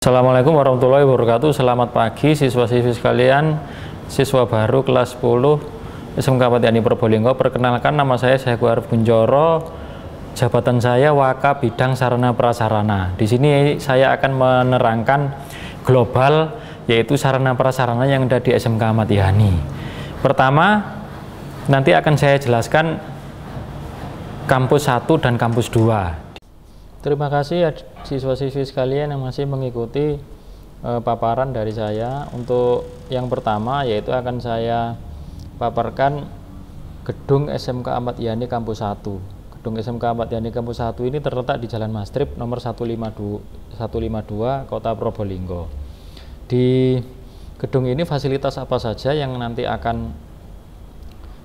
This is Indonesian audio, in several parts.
Assalamualaikum warahmatullahi wabarakatuh. Selamat pagi siswa-siswi sekalian, siswa baru kelas 10 SMK Patiani Probolinggo. Perkenalkan, nama saya Syekhu Arif Kunchoro. Jabatan saya Waka Bidang Sarana Prasarana. Di sini saya akan menerangkan global, yaitu sarana prasarana yang ada di SMK Ahmad Yani. Pertama, nanti akan saya jelaskan kampus 1 dan kampus 2. Terima kasih siswa-siswi sekalian yang masih mengikuti paparan dari saya. Untuk yang pertama, yaitu akan saya paparkan gedung SMK Ahmad Yani kampus 1. Gedung SMK Ahmad Yani kampus 1 ini terletak di Jalan Mastrip nomor 152 Kota Probolinggo. Di gedung ini fasilitas apa saja yang nanti akan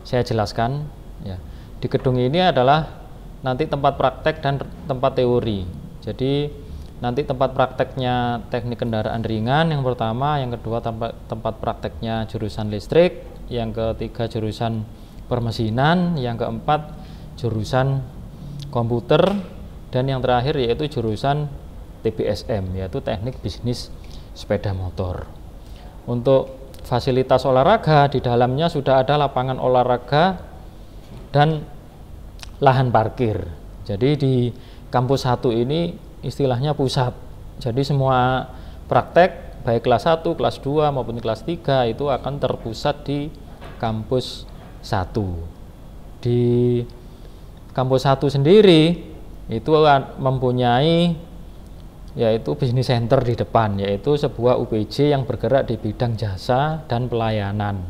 saya jelaskan ya. Di gedung ini adalah nanti tempat praktek dan tempat teori. Jadi nanti tempat prakteknya teknik kendaraan ringan yang pertama, yang kedua tempat prakteknya jurusan listrik, yang ketiga jurusan permesinan, yang keempat jurusan komputer, dan yang terakhir yaitu jurusan TBSM, yaitu teknik bisnis sepeda motor. Untuk fasilitas olahraga, di dalamnya sudah ada lapangan olahraga dan lahan parkir. Jadi di kampus 1 ini istilahnya pusat. Jadi semua praktek baik kelas 1, kelas 2 maupun kelas 3 itu akan terpusat di kampus 1. Di kampus 1 sendiri itu mempunyai yaitu bisnis center di depan, yaitu sebuah UPJ yang bergerak di bidang jasa dan pelayanan.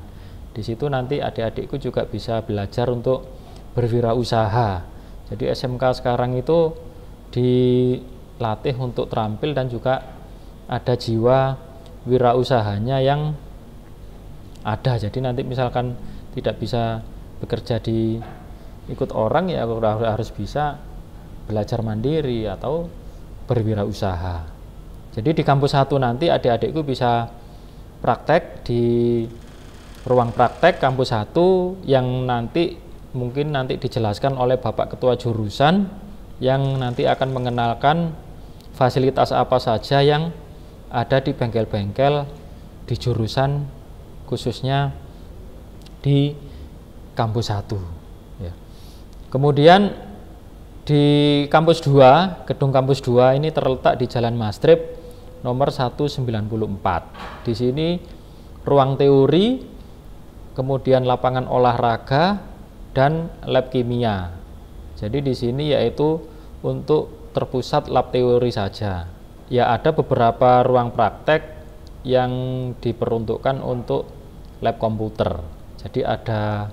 Di situ nanti adik-adikku juga bisa belajar untuk berwirausaha. Jadi SMK sekarang itu dilatih untuk terampil dan juga ada jiwa wirausahanya yang ada. Jadi nanti misalkan tidak bisa bekerja di ikut orang, ya harus bisa belajar mandiri atau berwirausaha. Jadi di kampus 1 nanti adik-adikku bisa praktek di ruang praktek kampus 1 yang nanti mungkin nanti dijelaskan oleh Bapak Ketua Jurusan yang nanti akan mengenalkan fasilitas apa saja yang ada di bengkel-bengkel di jurusan, khususnya di kampus 1 ya. Kemudian di kampus 2, gedung kampus 2 ini terletak di Jalan Mastrip nomor 194. Di sini ruang teori, kemudian lapangan olahraga dan lab kimia. Jadi di sini yaitu untuk terpusat lab teori saja. Ya, ada beberapa ruang praktek yang diperuntukkan untuk lab komputer. Jadi ada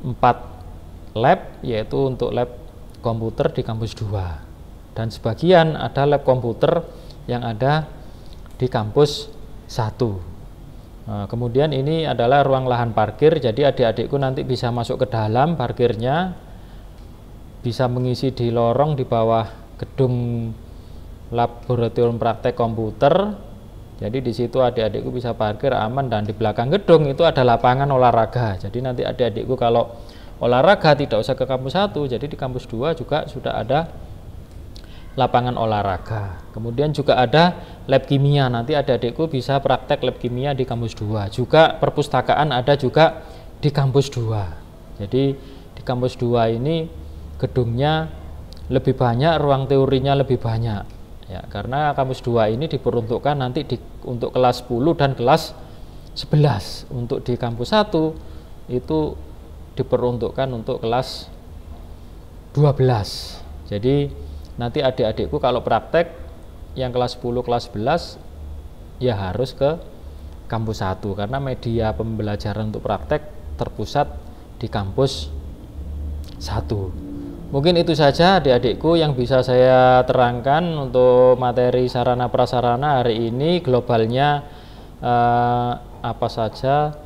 4 lab, yaitu untuk lab komputer di kampus 2. Dan sebagian ada lab komputer yang ada di kampus 1. Nah, kemudian ini adalah ruang lahan parkir. Jadi adik-adikku nanti bisa masuk ke dalam parkirnya, bisa mengisi di lorong di bawah gedung laboratorium praktek komputer. Jadi di situ adik-adikku bisa parkir aman, dan di belakang gedung itu ada lapangan olahraga. Jadi nanti adik-adikku kalau olahraga tidak usah ke kampus 1, jadi di kampus 2 juga sudah ada lapangan olahraga. Kemudian juga ada lab kimia, nanti adik-adikku bisa praktek lab kimia di kampus 2. Juga perpustakaan ada juga di kampus 2. Jadi di kampus 2 ini gedungnya lebih banyak, ruang teorinya lebih banyak ya, karena kampus 2 ini diperuntukkan nanti untuk kelas 10 dan kelas 11. Untuk di kampus 1 itu diperuntukkan untuk kelas 12. Jadi nanti adik-adikku kalau praktek yang kelas 10, kelas 11 ya harus ke kampus 1, karena media pembelajaran untuk praktek terpusat di kampus 1. Mungkin itu saja adik-adikku yang bisa saya terangkan untuk materi sarana prasarana hari ini. Globalnya apa saja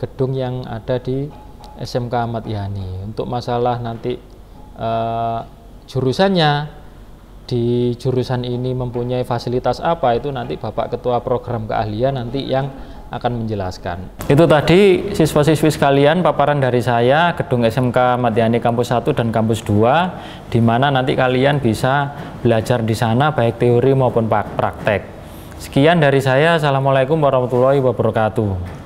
gedung yang ada di SMK Ahmad Yani. Untuk masalah nanti jurusannya, di jurusan ini mempunyai fasilitas apa, itu nanti Bapak Ketua Program Keahlian nanti yang akan menjelaskan. Itu tadi siswa-siswi sekalian paparan dari saya gedung SMK Ahmad Yani kampus 1 dan kampus 2, di mana nanti kalian bisa belajar di sana baik teori maupun praktek. Sekian dari saya. Assalamualaikum warahmatullahi wabarakatuh.